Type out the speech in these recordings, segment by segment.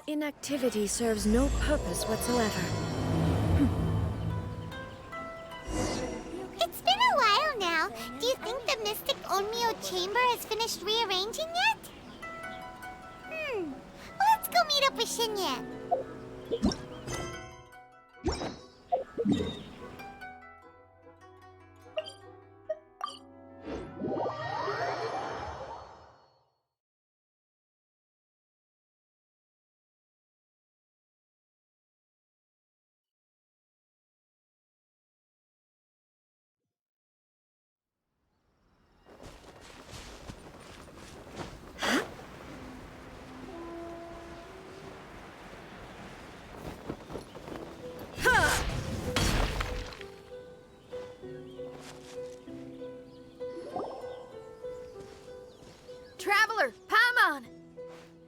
Inactivity serves no purpose whatsoever. It's been a while now. Do you think the Mystic Onmyo Chamber has finished rearranging yet? Let's go meet up with Xinyan. Traveler, Paimon!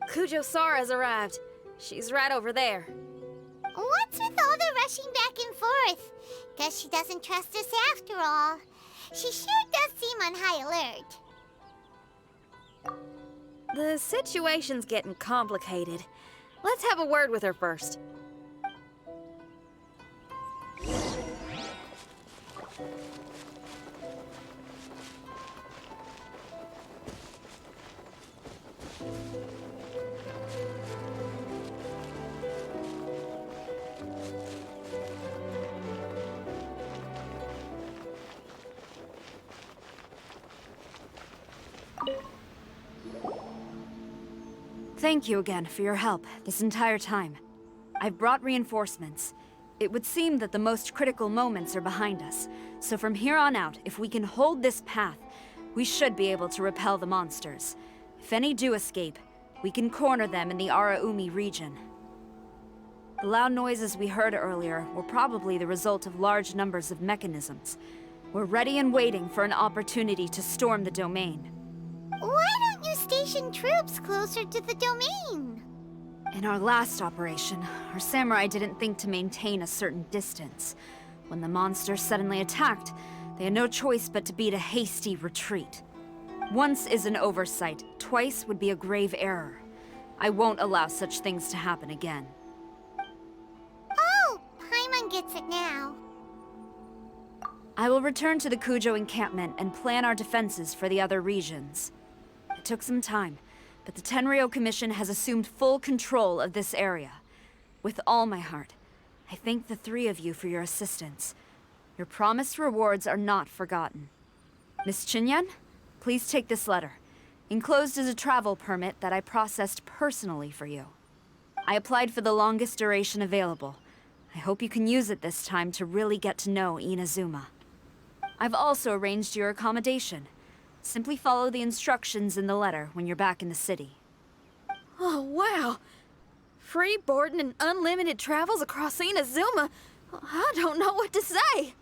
Kujo Sara's arrived. She's right over there. What's with all the rushing back and forth? Guess she doesn't trust us after all. She sure does seem on high alert. The situation's getting complicated. Let's have a word with her first. Thank you again for your help this entire time. I've brought reinforcements. It would seem that the most critical moments are behind us, so from here on out, if we can hold this path, we should be able to repel the monsters. If any do escape, we can corner them in the Araumi region. The loud noises we heard earlier were probably the result of large numbers of mechanisms. We're ready and waiting for an opportunity to storm the domain. Why don't you station troops closer to the domain? In our last operation, our samurai didn't think to maintain a certain distance. When the monsters suddenly attacked, they had no choice but to beat a hasty retreat. Once is an oversight, twice would be a grave error. I won't allow such things to happen again. Oh, Paimon gets it now. I will return to the Kujo encampment and plan our defenses for the other regions. It took some time, but the Tenryou Commission has assumed full control of this area. With all my heart, I thank the three of you for your assistance. Your promised rewards are not forgotten. Miss Xinyan, please take this letter. Enclosed is a travel permit that I processed personally for you. I applied for the longest duration available. I hope you can use it this time to really get to know Inazuma. I've also arranged your accommodation. Simply follow the instructions in the letter when you're back in the city. Oh, wow! Free boarding and unlimited travels across Inazuma? I don't know what to say!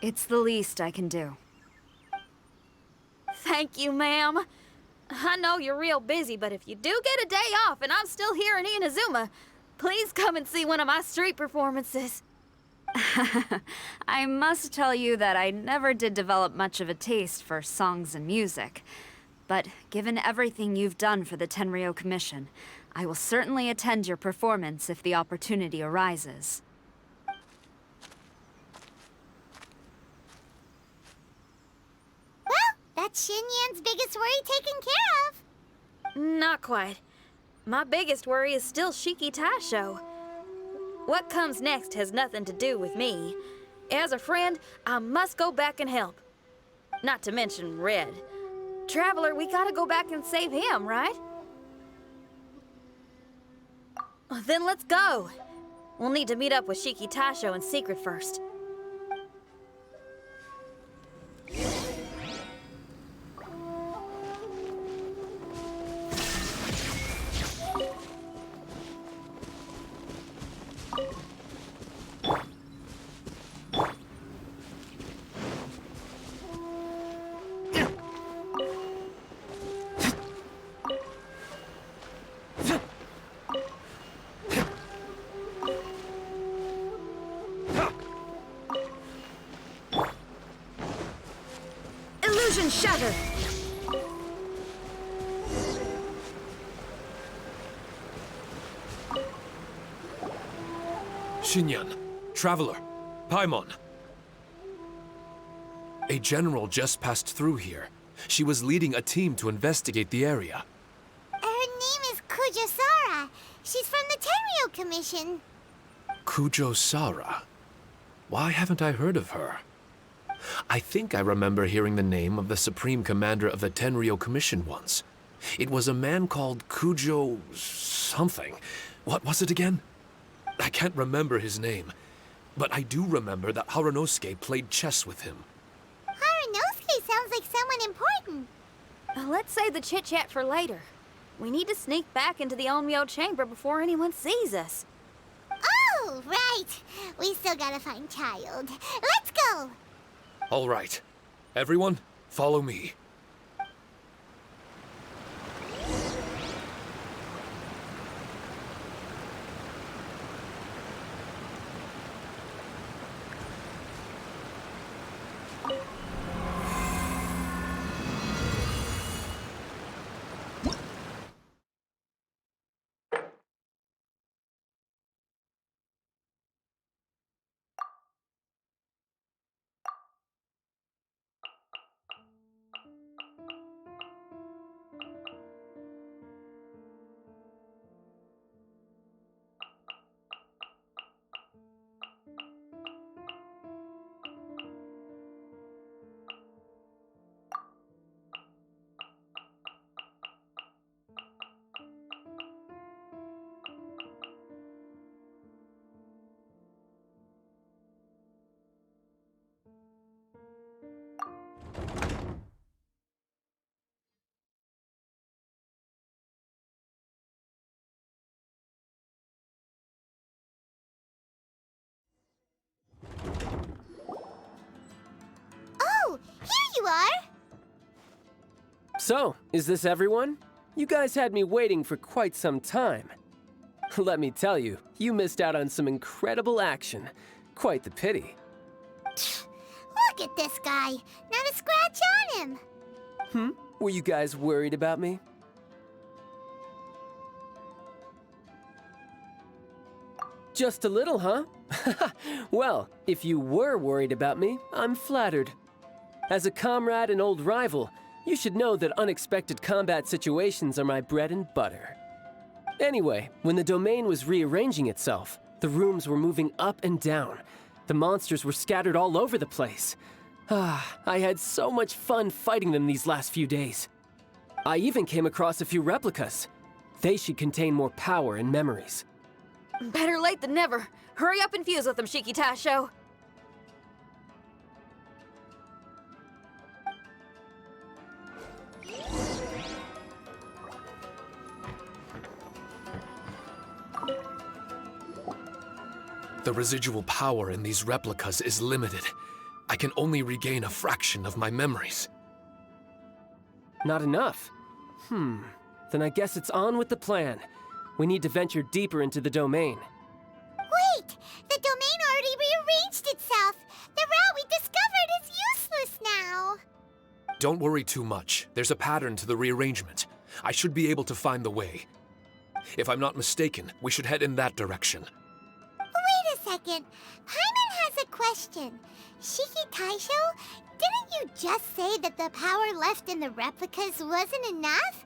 It's the least I can do. Thank you, ma'am. I know you're real busy, but if you do get a day off and I'm still here in Inazuma, please come and see one of my street performances. I must tell you that I never did develop much of a taste for songs and music. But given everything you've done for the Tenryou Commission, I will certainly attend your performance if the opportunity arises. Well, that's Xinyan's biggest worry taken care of. Not quite. My biggest worry is still Shiki Taishou. What comes next has nothing to do with me. As a friend, I must go back and help. Not to mention Red. Traveler, we gotta go back and save him, right? Then let's go. We'll need to meet up with Shiki Taishou in secret first. Illusion shatter! Xinyan, Traveler, Paimon. A general just passed through here. She was leading a team to investigate the area. Her name is Kujosara. She's from the Tenryo Commission. Kujosara? Why haven't I heard of her? I think I remember hearing the name of the Supreme Commander of the Tenryo Commission once. It was a man called Kujo... something. What was it again? I can't remember his name, but I do remember that Harunosuke played chess with him. Harunosuke sounds like someone important. Let's save the chit-chat for later. We need to sneak back into the Onmyo chamber before anyone sees us. Oh, right. We still gotta find Child. Let's go. All right. Everyone, follow me. Oh, here you are. So, is this everyone? You guys had me waiting for quite some time. Let me tell you, you missed out on some incredible action. Quite the pity. Look at this guy. Not a scratch on him. Were you guys worried about me? Just a little, huh? Well, if you were worried about me, I'm flattered. As a comrade and old rival, you should know that unexpected combat situations are my bread and butter. Anyway, when the domain was rearranging itself, the rooms were moving up and down. The monsters were scattered all over the place. I had so much fun fighting them these last few days. I even came across a few replicas. They should contain more power and memories. Better late than never. Hurry up and fuse with them, Shiki Taishou. The residual power in these replicas is limited. I can only regain a fraction of my memories. Not enough? Then I guess it's on with the plan. We need to venture deeper into the domain. Wait! The domain already rearranged itself. The route we discovered is useless now. Don't worry too much. There's a pattern to the rearrangement. I should be able to find the way. If I'm not mistaken, we should head in that direction. Wait a second. Paimon has a question. Shiki Taishou, didn't you just say that the power left in the replicas wasn't enough?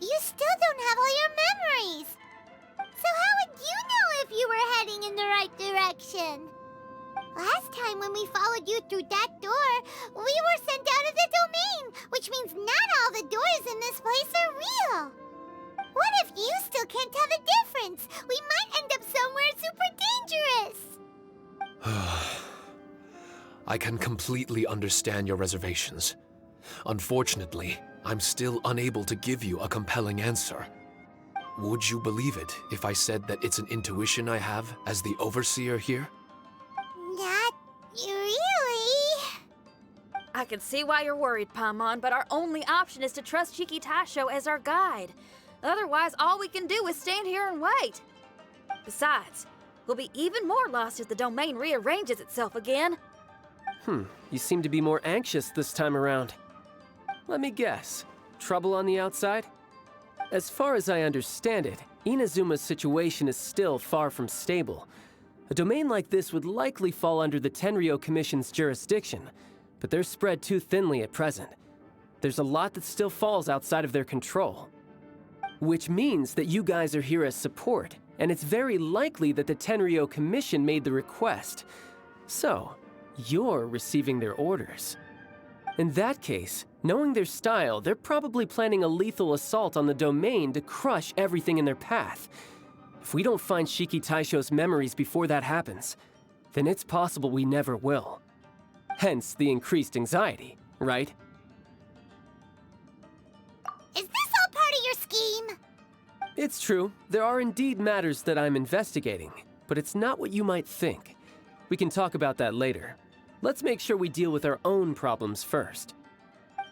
You still don't have all your memories. So how would you know if you were heading in the right direction? Last time when we followed you through that door, we were sent out of the domain, which means not all the doors in this place are real. What if you still can't tell the difference? We might end up somewhere super dangerous. I can completely understand your reservations. Unfortunately, I'm still unable to give you a compelling answer. Would you believe it if I said that it's an intuition I have as the overseer here? Not really. I can see why you're worried, Paimon, but our only option is to trust Shiki Taishou as our guide. Otherwise, all we can do is stand here and wait. Besides, we'll be even more lost if the domain rearranges itself again. You seem to be more anxious this time around. Let me guess. Trouble on the outside? As far as I understand it, Inazuma's situation is still far from stable. A domain like this would likely fall under the Tenryou Commission's jurisdiction, but they're spread too thinly at present. There's a lot that still falls outside of their control. Which means that you guys are here as support, and it's very likely that the Tenryou Commission made the request. So, you're receiving their orders. In that case, knowing their style, they're probably planning a lethal assault on the domain to crush everything in their path. If we don't find Shiki Taishou's memories before that happens, then it's possible we never will. Hence the increased anxiety, right? Is this all part of your scheme? It's true, there are indeed matters that I'm investigating, but it's not what you might think. We can talk about that later. Let's make sure we deal with our own problems first.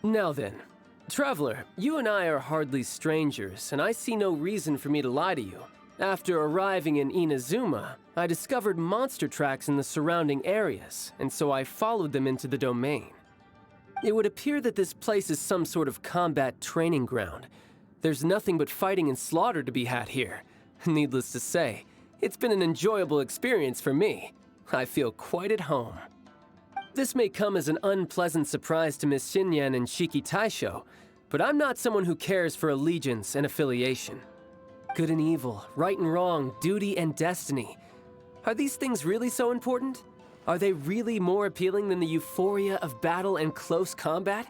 Now then, Traveler, you and I are hardly strangers, and I see no reason for me to lie to you. After arriving in Inazuma, I discovered monster tracks in the surrounding areas, and so I followed them into the domain. It would appear that this place is some sort of combat training ground. There's nothing but fighting and slaughter to be had here. Needless to say, it's been an enjoyable experience for me. I feel quite at home. This may come as an unpleasant surprise to Miss Xinyan and Shiki Taishou, but I'm not someone who cares for allegiance and affiliation. Good and evil, right and wrong, duty and destiny. Are these things really so important? Are they really more appealing than the euphoria of battle and close combat?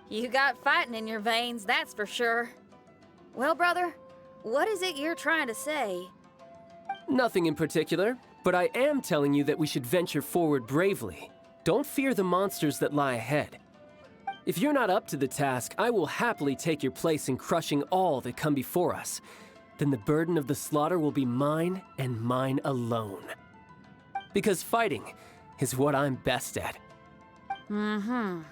You got fighting in your veins, that's for sure. Well, brother, what is it you're trying to say? Nothing in particular, but I am telling you that we should venture forward bravely. Don't fear the monsters that lie ahead. If you're not up to the task, I will happily take your place in crushing all that come before us. Then the burden of the slaughter will be mine and mine alone. Because fighting is what I'm best at. Don't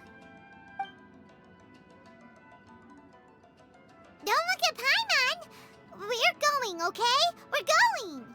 look at Paimon! We're going, okay? We're going!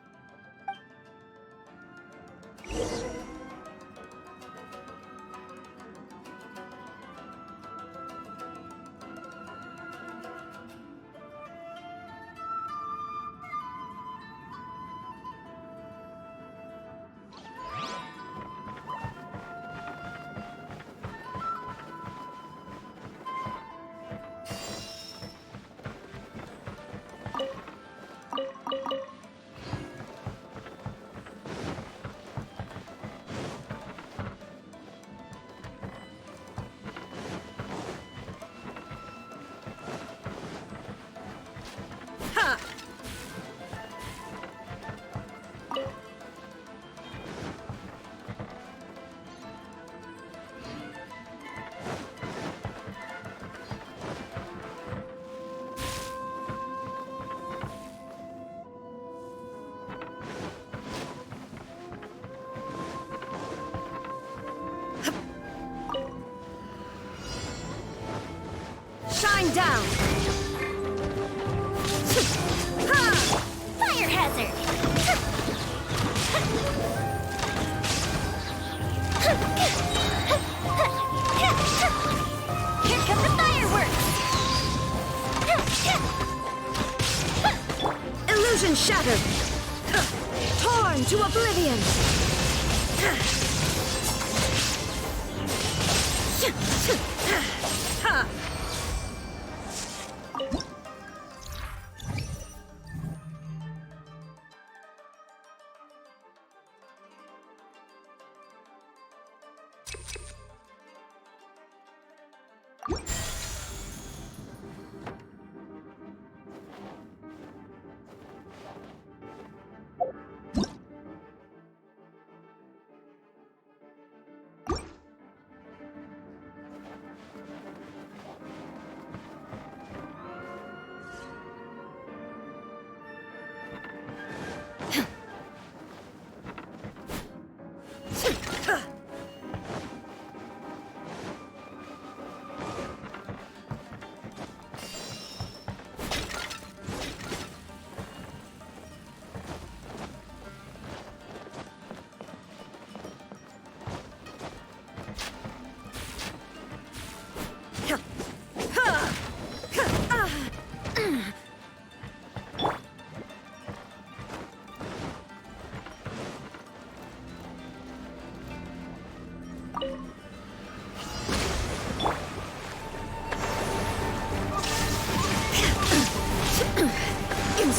Shine down! Fire hazard! Here come the fireworks! Illusion shattered! Torn to oblivion!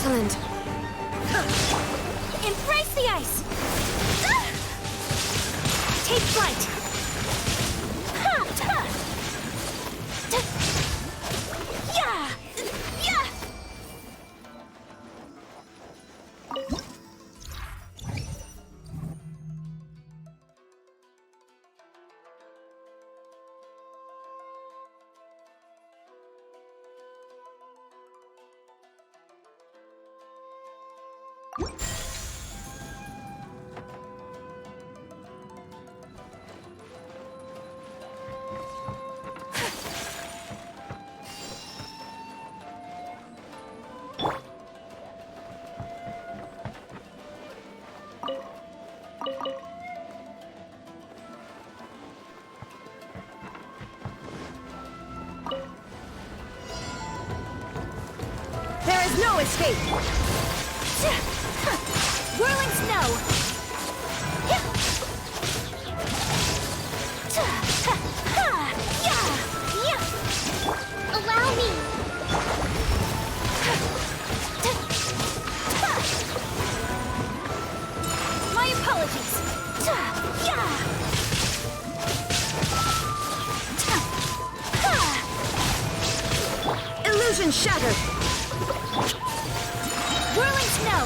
Excellent. Embrace the ice! Take flight! Yeah! Yeah! There is no escape! Whirling snow! Allow me! My apologies! Illusion shattered! Whirling snow!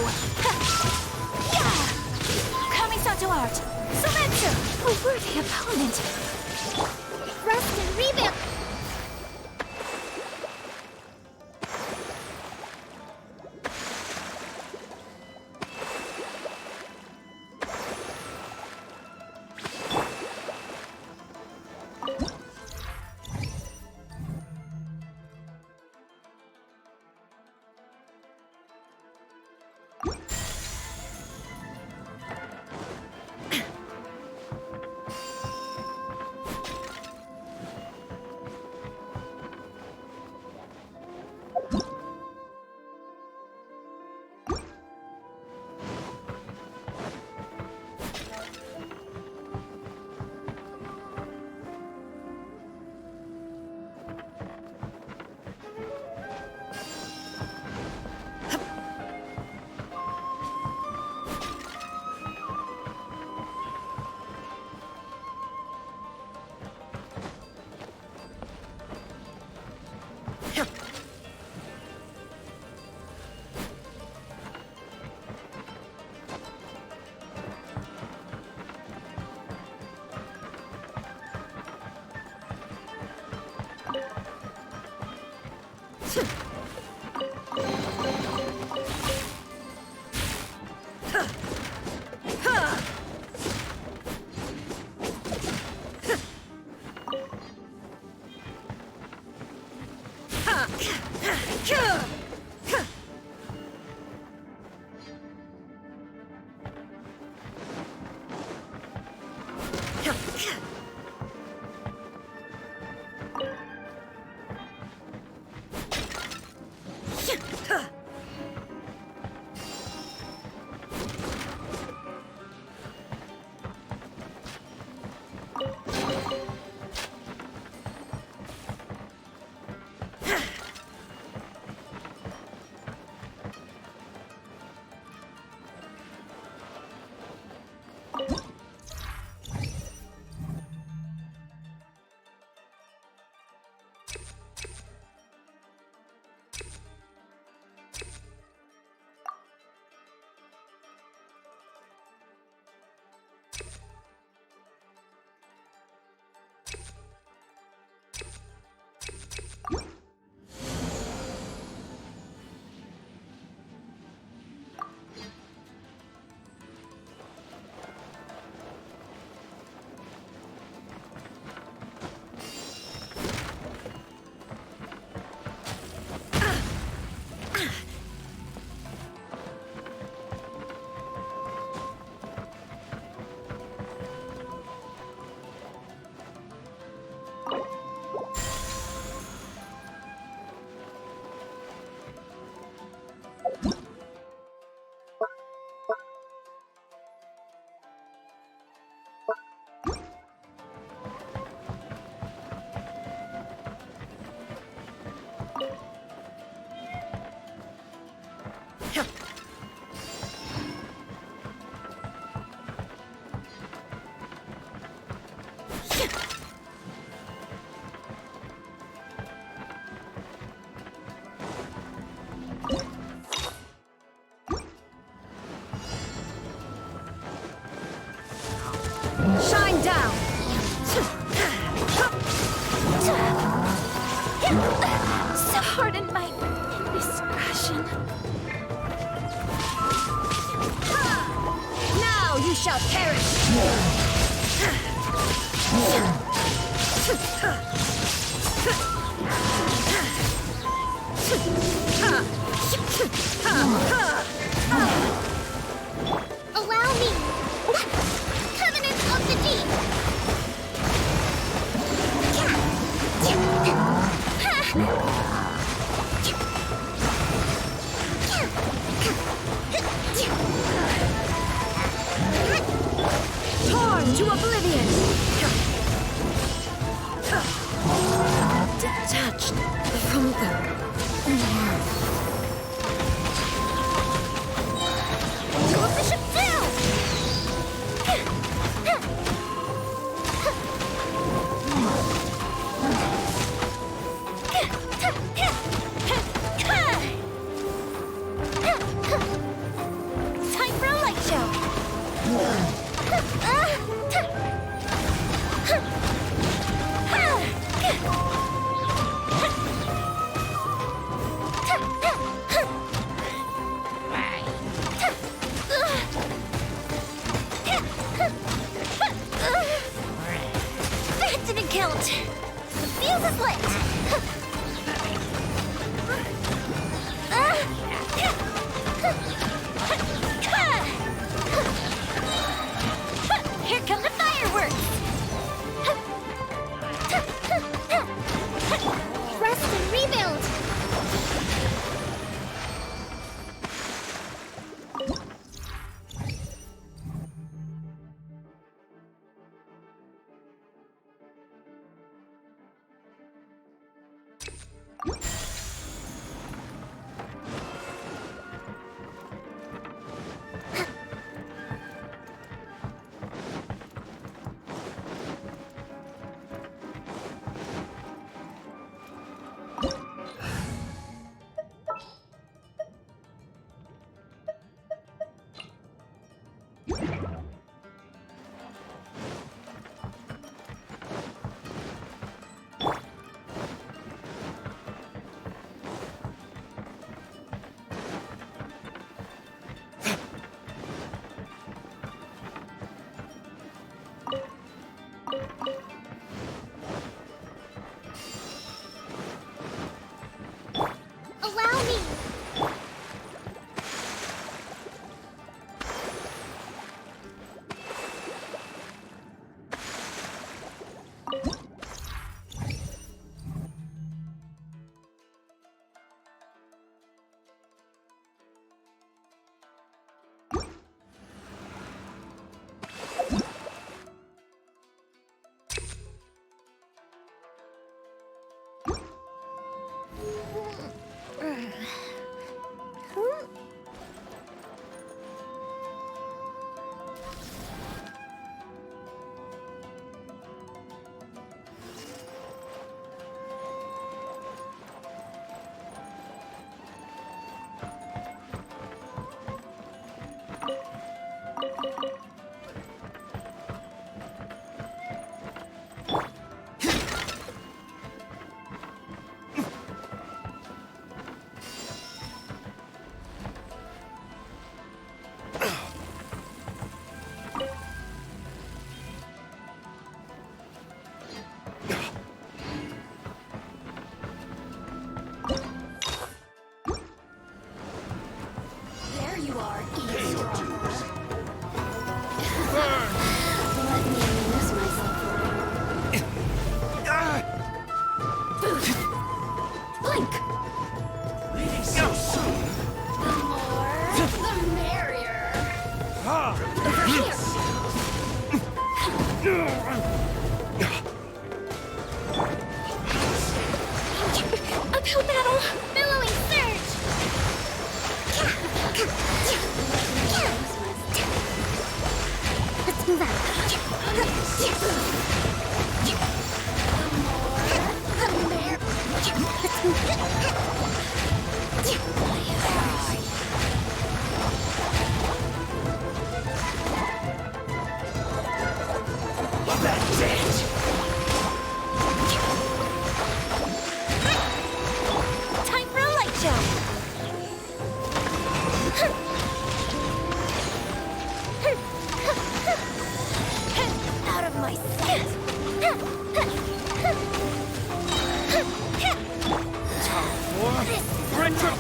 Kamisato art! Sometsu! A worthy opponent! Rest and rebuild! Shine down! So pardon my indiscretion. Now you shall perish! Allow me! Covenant of the Deep! Torn to oblivion! Detached from the world. Go Bishop down! Time for a light show! That didn't count! The fuse is lit! Here come the fireworks! Rest and rebuild! Allow me!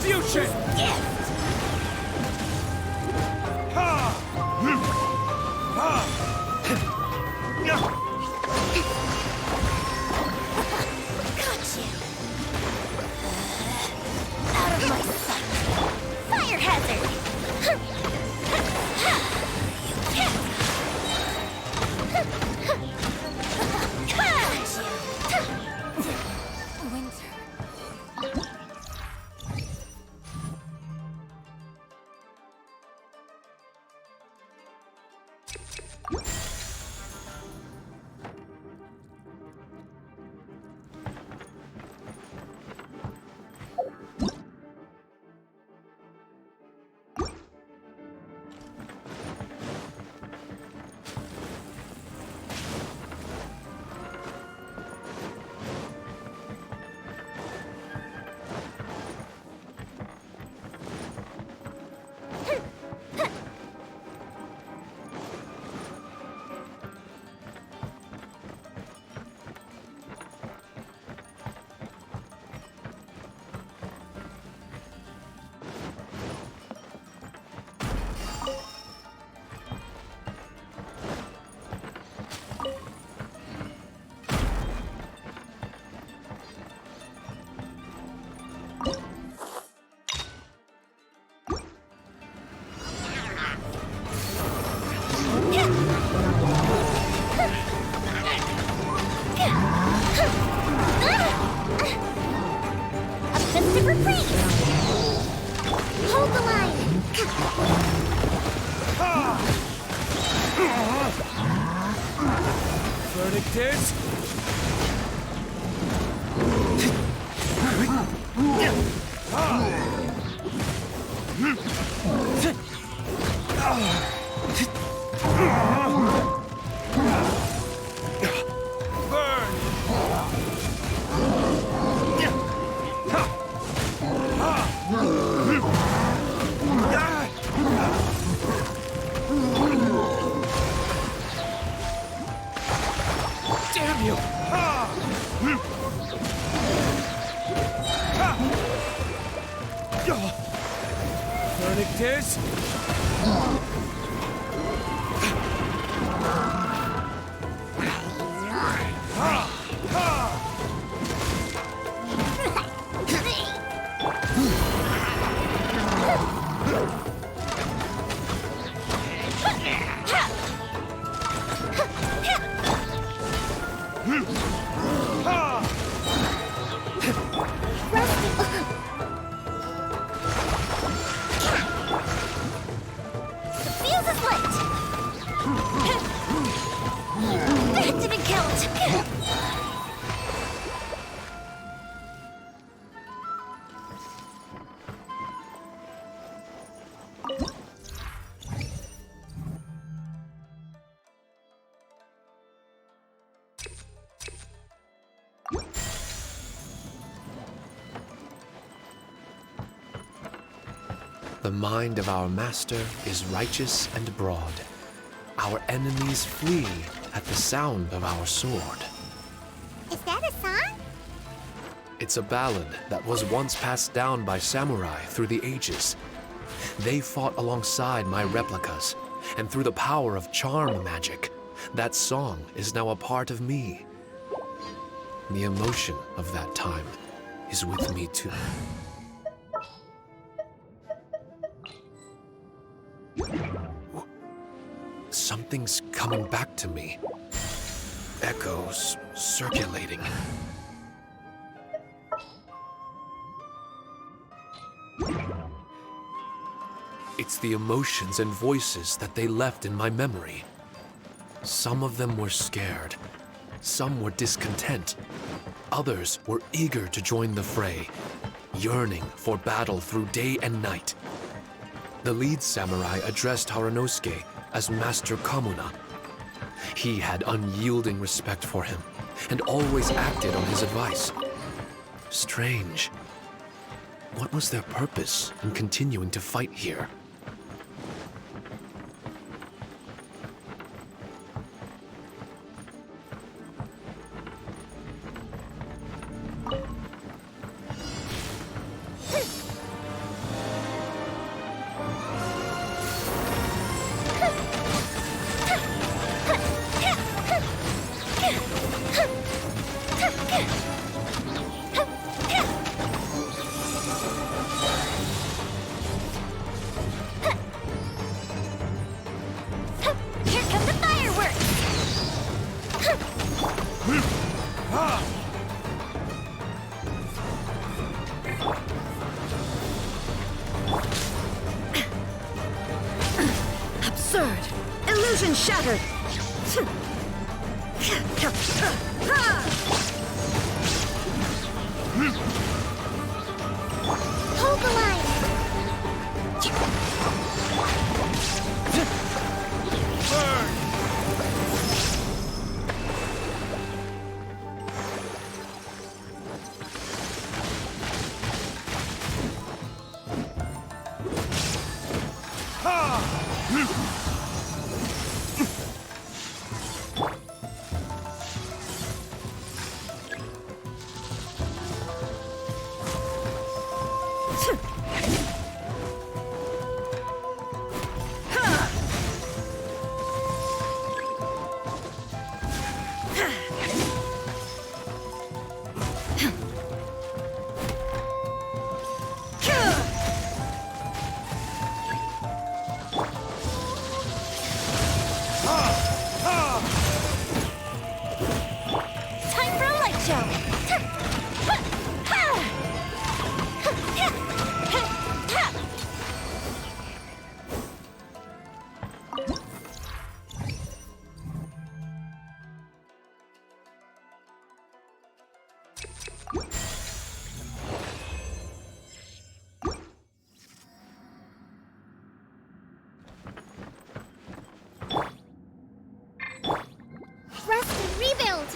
Retribution! Got you! Out of my sight! Fire hazard! Winter. A festive reprise! Hold the line! Verdict is... Damn you! Verdict is... Fuse is lit! That didn't count! The mind of our master is righteous and broad. Our enemies flee at the sound of our sword. Is that a song? It's a ballad that was once passed down by samurai through the ages. They fought alongside my replicas, and through the power of charm magic, that song is now a part of me. The emotion of that time is with me too. Something's coming back to me. Echoes circulating. It's the emotions and voices that they left in my memory. Some of them were scared. Some were discontent. Others were eager to join the fray, yearning for battle through day and night. The lead samurai addressed Haranosuke as Master Kamuna. He had unyielding respect for him, and always acted on his advice. Strange. What was their purpose in continuing to fight here? Absurd! Illusion shattered! Hold the line! Time for a light show! Rest and rebuild!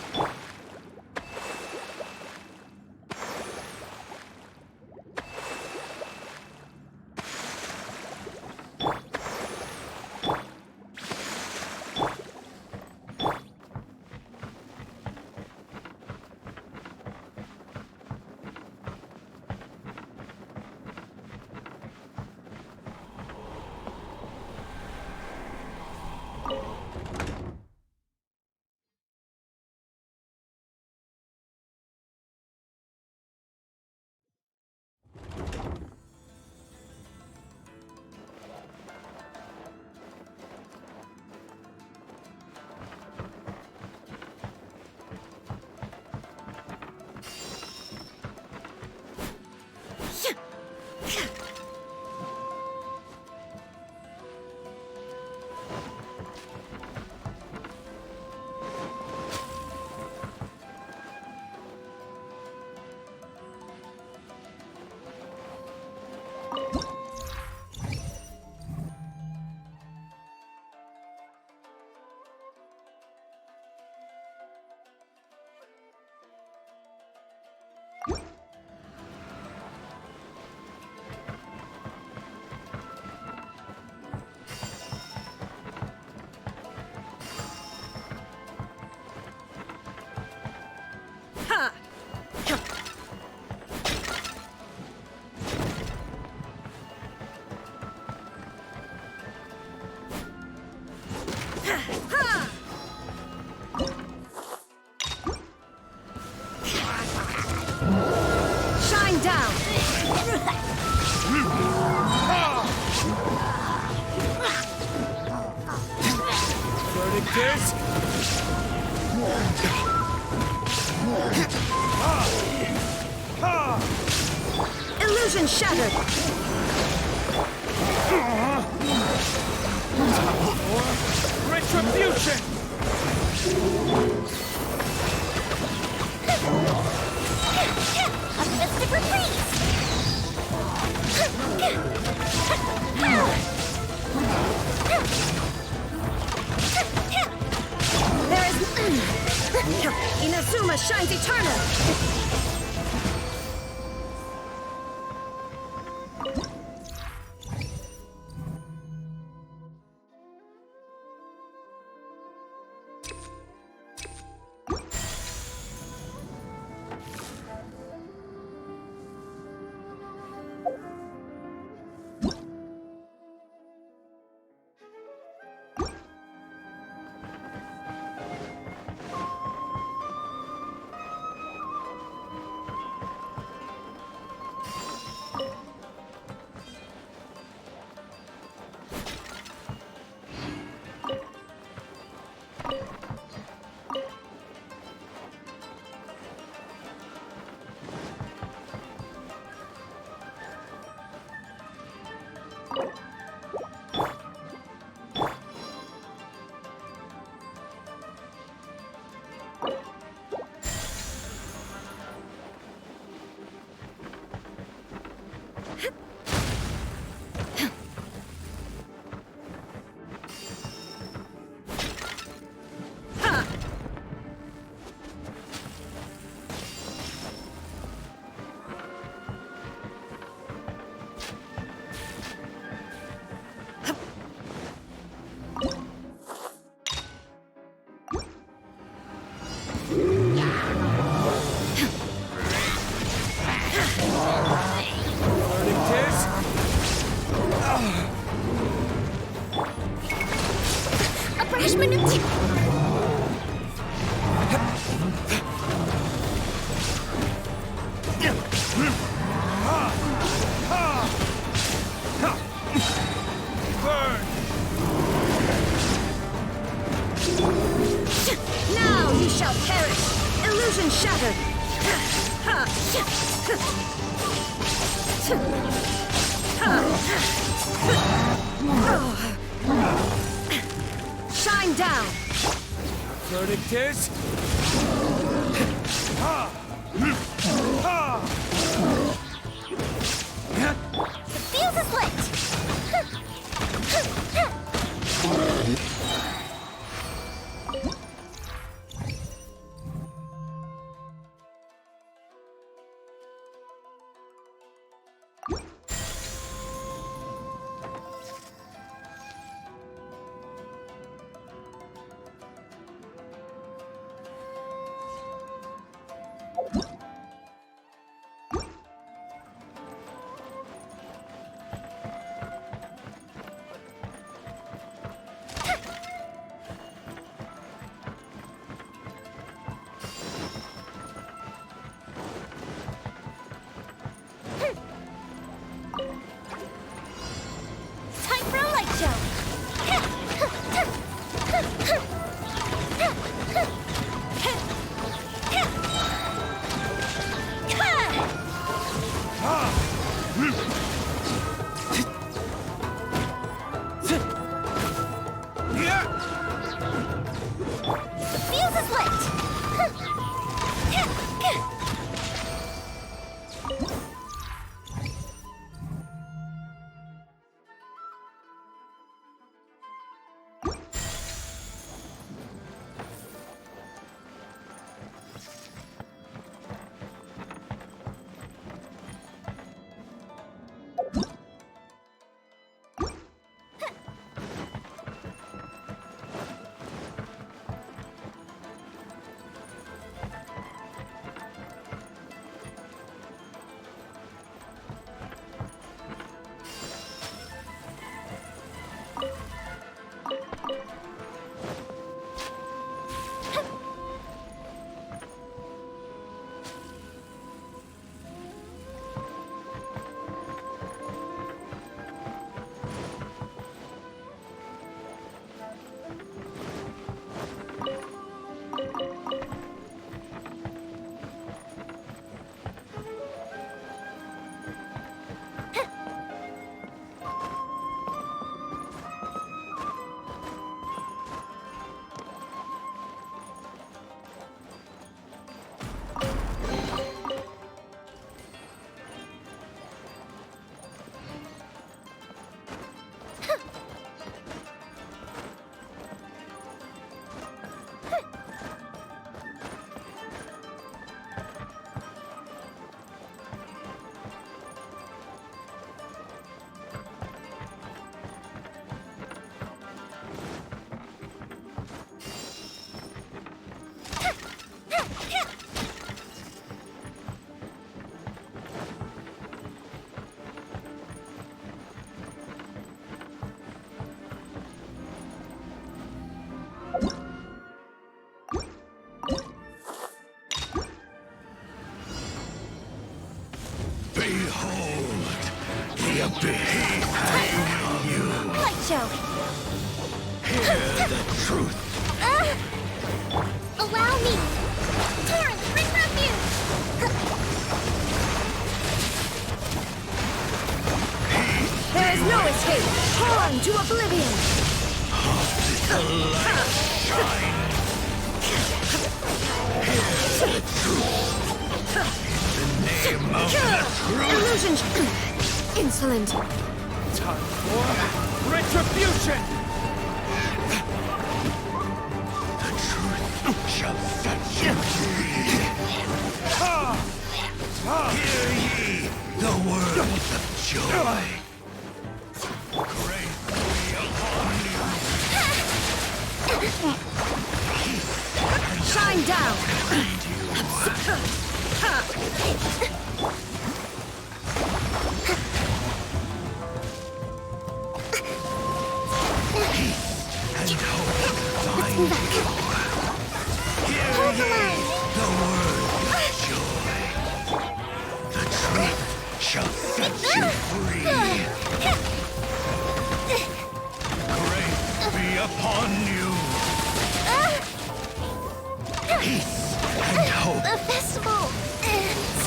Shine down! Burning disc! Illusion shattered! Retribution! A mystic reprise! There is... Inazuma shines eternal! Now you shall perish! Illusion shattered! Shine down! Verdict is... The fuse is lit! Time for a light The fuse is lit! Light show! Hear the truth. Allow me! Torrent, bring refuge! There is no escape! Torn to oblivion! The light shine. Hear the truth. In the name of the truth. Illusion! Insolent! Time for retribution! The truth shall set you free. Hear ye the words of joy. Great be upon you. Shine down! And hope shall set you free. Grace be upon you. Peace and hope. The festival ends.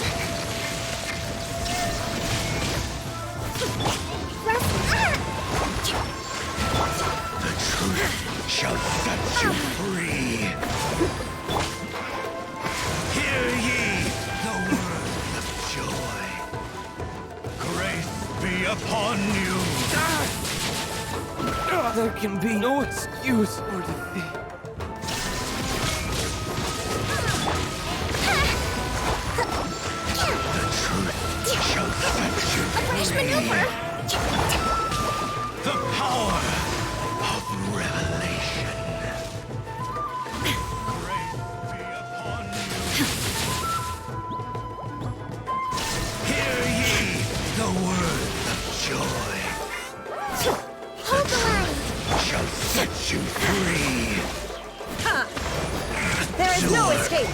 The truth shall set you free. Hear ye the word of joy. Grace be upon you. There can be no excuse for defeat. The truth shall set you free. Fresh maneuver. The power of revelation. Grace be upon you. Hear ye the word of joy. Hold the line. Shall set you free. There is no escape.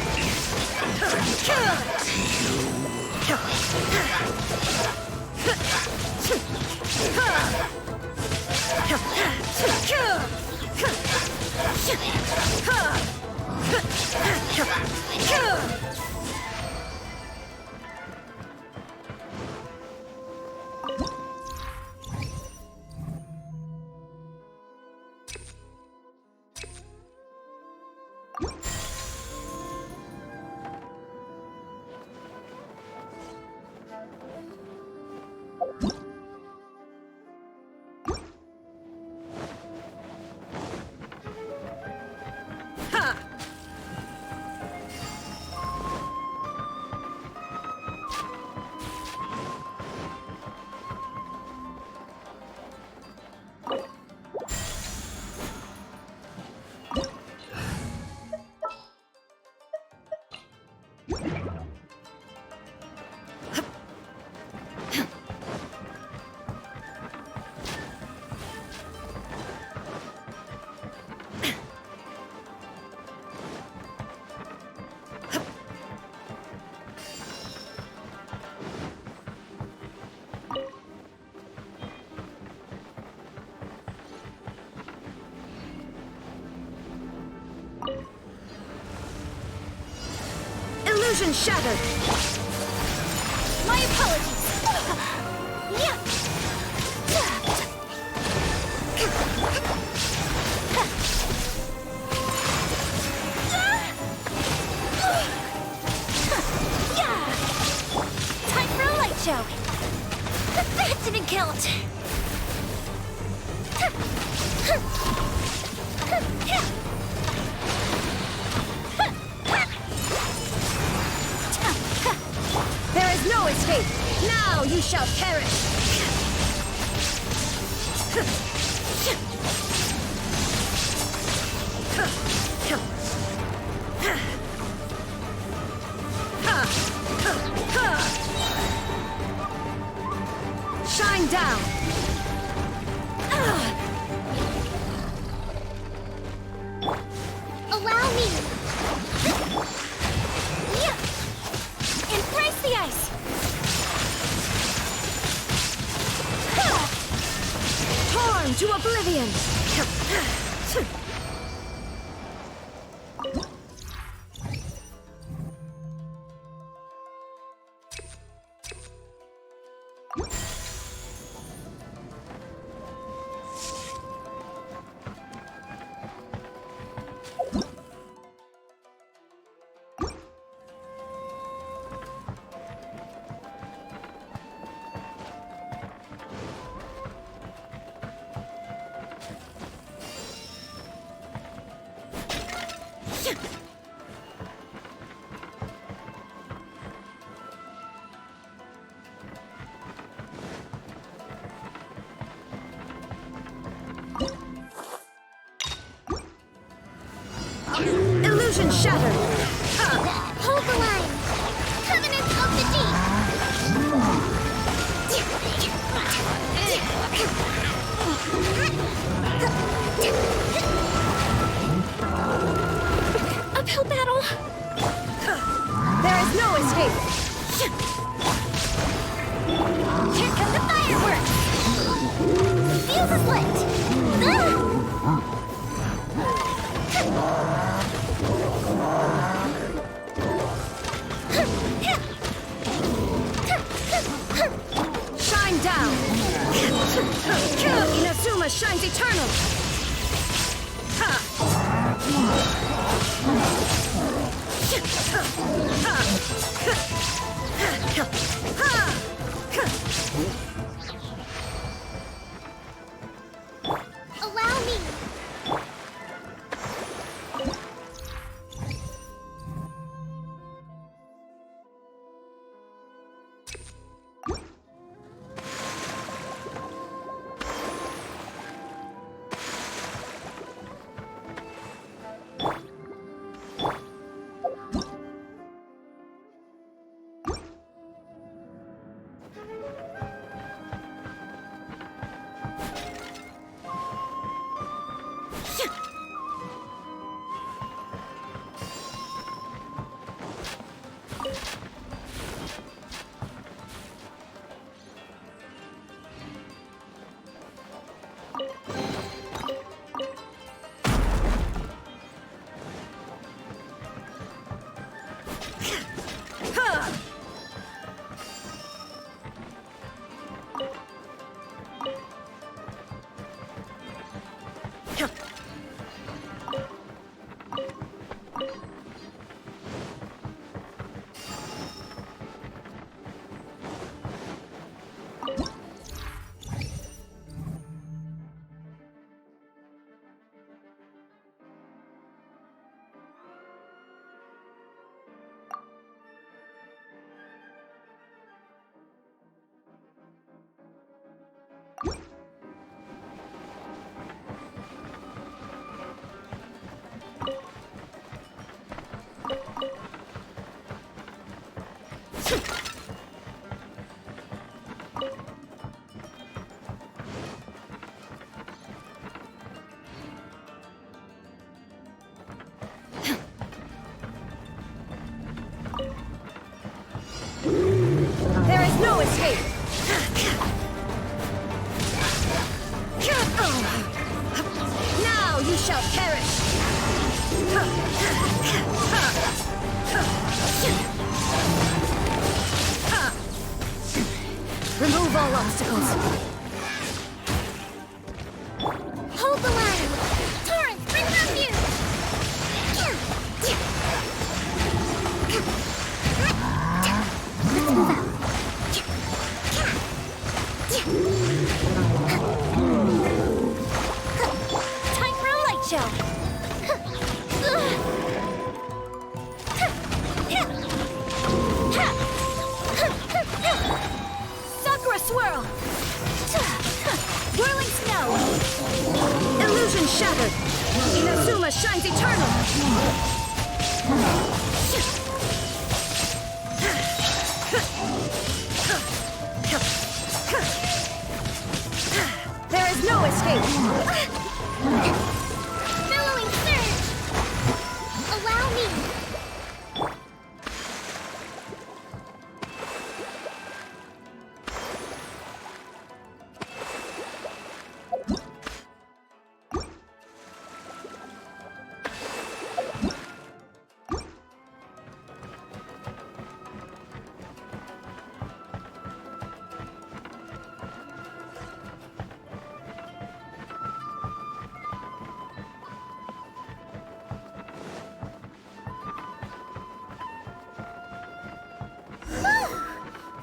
Illusion shattered. My apologies. Yeah. Time for a light show. That didn't count. There is no escape. Now you shall perish. Shine down. Allow me. Yeah. Embrace the ice. Torn to oblivion. Here come the fireworks! The fuse is lit! Shine down! Inazuma shines eternal! Allow me! There is no escape! Now you shall perish! Remove all obstacles. Hold the ladder! Torrent, bring them you! Let's move out. Time for a light show! Sakura swirl! Whirling snow! Illusion shattered! Inazuma shines eternal! There is no escape! Billowing surge! Allow me!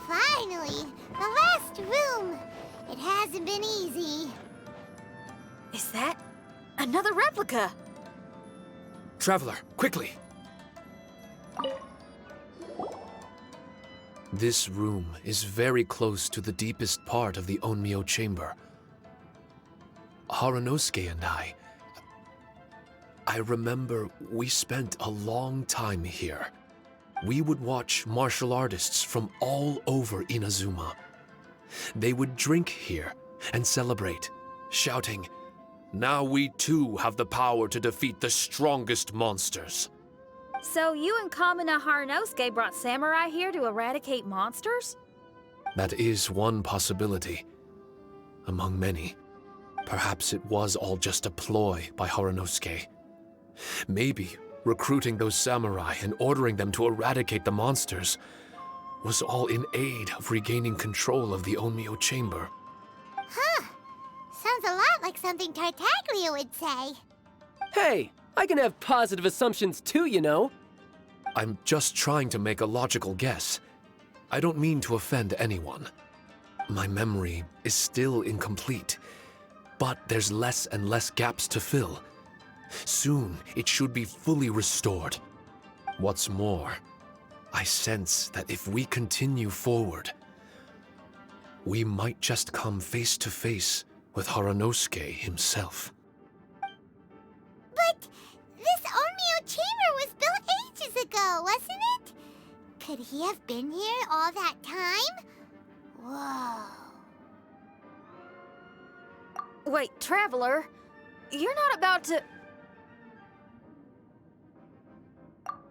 Finally! The last room! It hasn't been easy. Is that another replica? Traveler, quickly! This room is very close to the deepest part of the Onmyo chamber. Harunosuke and I remember we spent a long time here. We would watch martial artists from all over Inazuma. They would drink here and celebrate, shouting, "Now we too have the power to defeat the strongest monsters." So you and Kamina Harunosuke brought samurai here to eradicate monsters? That is one possibility. Among many. Perhaps it was all just a ploy by Haranosuke. Maybe recruiting those samurai and ordering them to eradicate the monsters was all in aid of regaining control of the Onmyo chamber. Huh. Sounds a lot like something Tartaglia would say. Hey, I can have positive assumptions too, you know. I'm just trying to make a logical guess. I don't mean to offend anyone. My memory is still incomplete, but there's less and less gaps to fill. Soon, it should be fully restored. What's more, I sense that if we continue forward, we might just come face to face with Haranosuke himself. But this Onmyo chamber was built ages ago, wasn't it? Could he have been here all that time? Whoa. Wait, Traveler, you're not about to...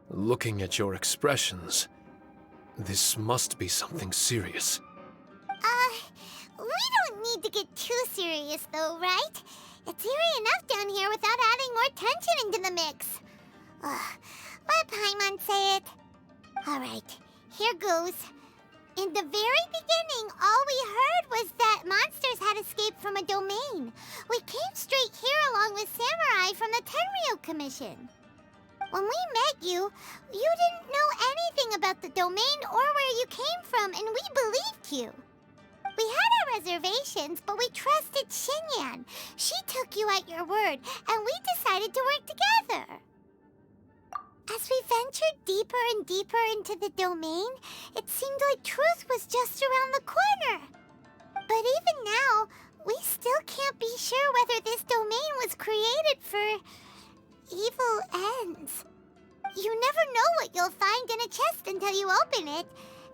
Looking at your expressions, this must be something serious. We don't need to get too serious though, right? It's eerie enough down here without adding more tension into the mix. Let Paimon say it. Alright, here goes. In the very beginning, all we heard was that monsters had escaped from a domain. We came straight here along with samurai from the Tenryo Commission. When we met you, you didn't know anything about the domain or where you came from, and we believed you. We had our reservations, but we trusted Xinyan. She took you at your word, and we decided to work together. As we ventured deeper and deeper into the domain, it seemed like truth was just around the corner. But even now, we still can't be sure whether this domain was created for evil ends. You never know what you'll find in a chest until you open it.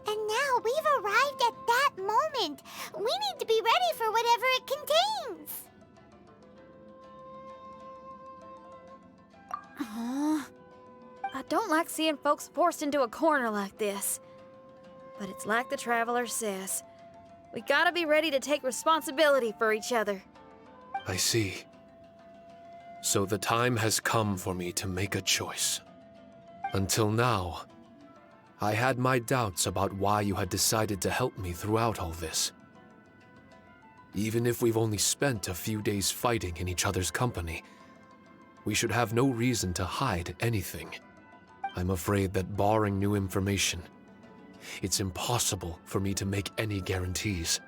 And now we've arrived at that moment. We need to be ready for whatever it contains. I don't like seeing folks forced into a corner like this. But it's like the Traveler says. We gotta be ready to take responsibility for each other. I see. So the time has come for me to make a choice. Until now, I had my doubts about why you had decided to help me throughout all this. Even if we've only spent a few days fighting in each other's company, we should have no reason to hide anything. I'm afraid that barring new information, it's impossible for me to make any guarantees.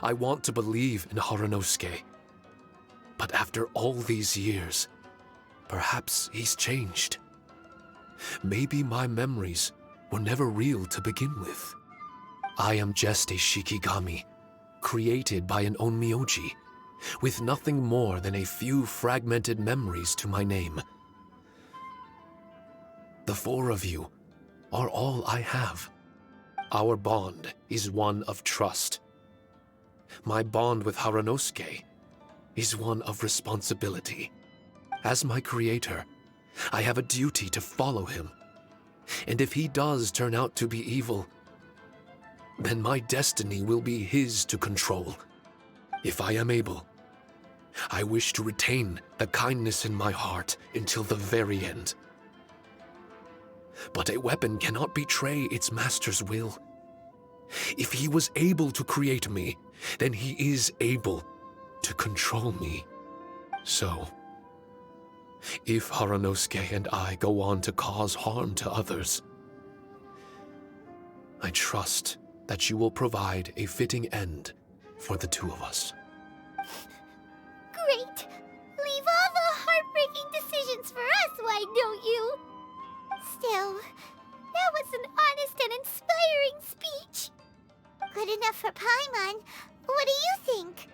I want to believe in Haranosuke, but after all these years, perhaps he's changed. Maybe my memories were never real to begin with. I am just a Shikigami, created by an Onmyoji, with nothing more than a few fragmented memories to my name. The four of you are all I have. Our bond is one of trust. My bond with Haranosuke is one of responsibility. As my creator, I have a duty to follow him. And if he does turn out to be evil, then my destiny will be his to control. If I am able, I wish to retain the kindness in my heart until the very end. But a weapon cannot betray its master's will. If he was able to create me, then he is able to control me. So, if Haranosuke and I go on to cause harm to others, I trust that you will provide a fitting end for the two of us. Great! Leave all the heartbreaking decisions for us, why don't you? Still, that was an honest and inspiring speech. Good enough for Paimon. What do you think?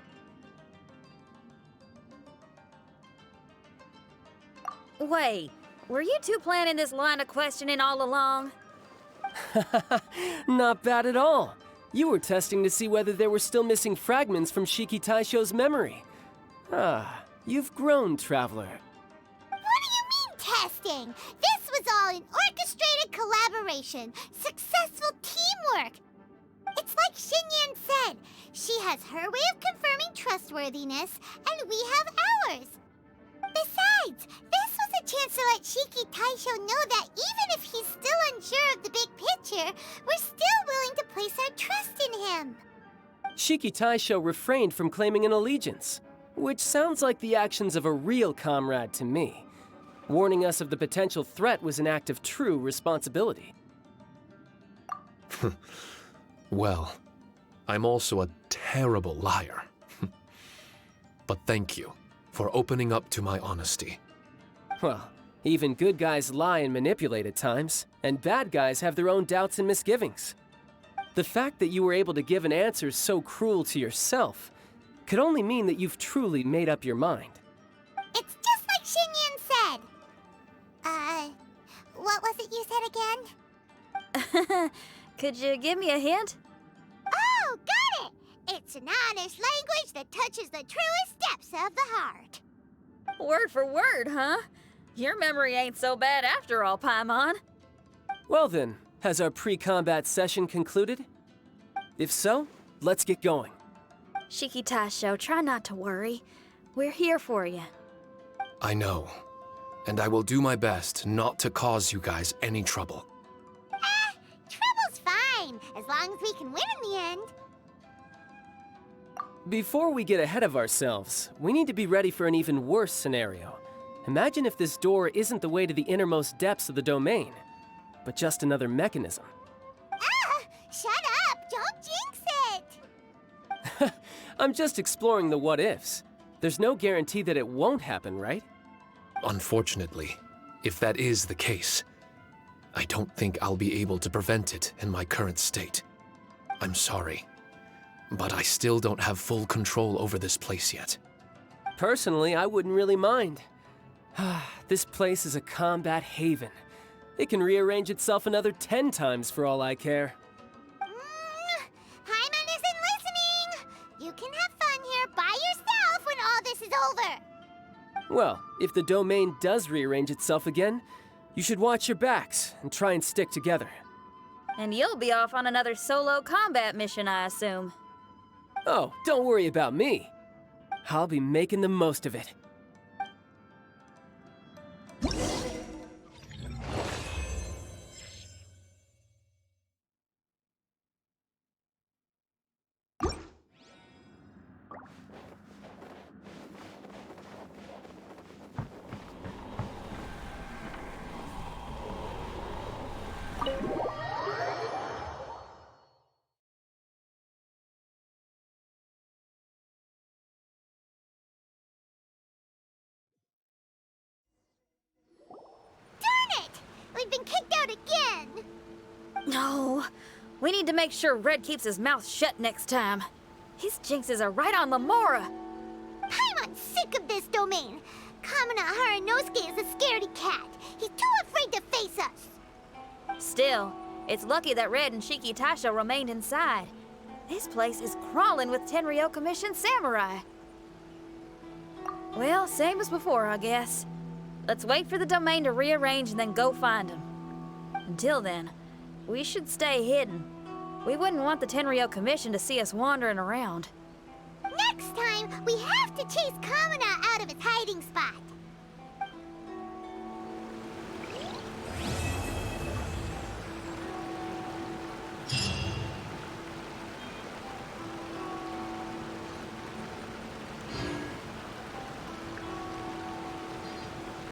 Wait, were you two planning this line of questioning all along? Not bad at all. You were testing to see whether there were still missing fragments from Shiki Taishou's memory. You've grown, Traveler. What do you mean, testing? This was all an orchestrated collaboration. Successful teamwork. It's like She has her way of confirming trustworthiness, and we have ours. Besides, this was a chance to let Shiki Taishou know that even if he's still unsure of the big picture, we're still willing to place our trust in him. Shiki Taishou refrained from claiming an allegiance, which sounds like the actions of a real comrade to me. Warning us of the potential threat was an act of true responsibility. Well, I'm also a terrible liar. But thank you for opening up to my honesty. Well, even good guys lie and manipulate at times, and bad guys have their own doubts and misgivings. The fact that you were able to give an answer so cruel to yourself could only mean that you've truly made up your mind. It's just like Xinyan said. What was it you said again? Could you give me a hint? Oh, got it! It's an honest language that touches the truest depths of the heart. Word for word, huh? Your memory ain't so bad after all, Paimon. Well then, has our pre-combat session concluded? If so, let's get going. Shiki Taishou, try not to worry. We're here for you. I know, and I will do my best not to cause you guys any trouble. Trouble's fine, as long as we can win in the end. Before we get ahead of ourselves, we need to be ready for an even worse scenario. Imagine if this door isn't the way to the innermost depths of the domain, but just another mechanism. Shut up! Don't jinx it! I'm just exploring the what-ifs. There's no guarantee that it won't happen, right? Unfortunately, if that is the case, I don't think I'll be able to prevent it in my current state. I'm sorry, but I still don't have full control over this place yet. Personally, I wouldn't really mind. This place is a combat haven. It can rearrange itself another 10 times for all I care. Paimon isn't listening! You can have fun here by yourself when all this is over! Well, if the domain does rearrange itself again, you should watch your backs and try and stick together. And you'll be off on another solo combat mission, I assume. Oh, don't worry about me. I'll be making the most of it. We've been kicked out again! No, we need to make sure Red keeps his mouth shut next time. His jinxes are right on Lamora. Paimon's sick of this domain. Kamina Haranosuke is a scaredy cat. He's too afraid to face us. Still, it's lucky that Red and Shiki Taishou remained inside. This place is crawling with Tenryou commissioned samurai. Well, same as before, I guess. Let's wait for the domain to rearrange and then go find them. Until then, we should stay hidden. We wouldn't want the Tenryou Commission to see us wandering around. Next time, we have to chase Kamina out of its hiding spot.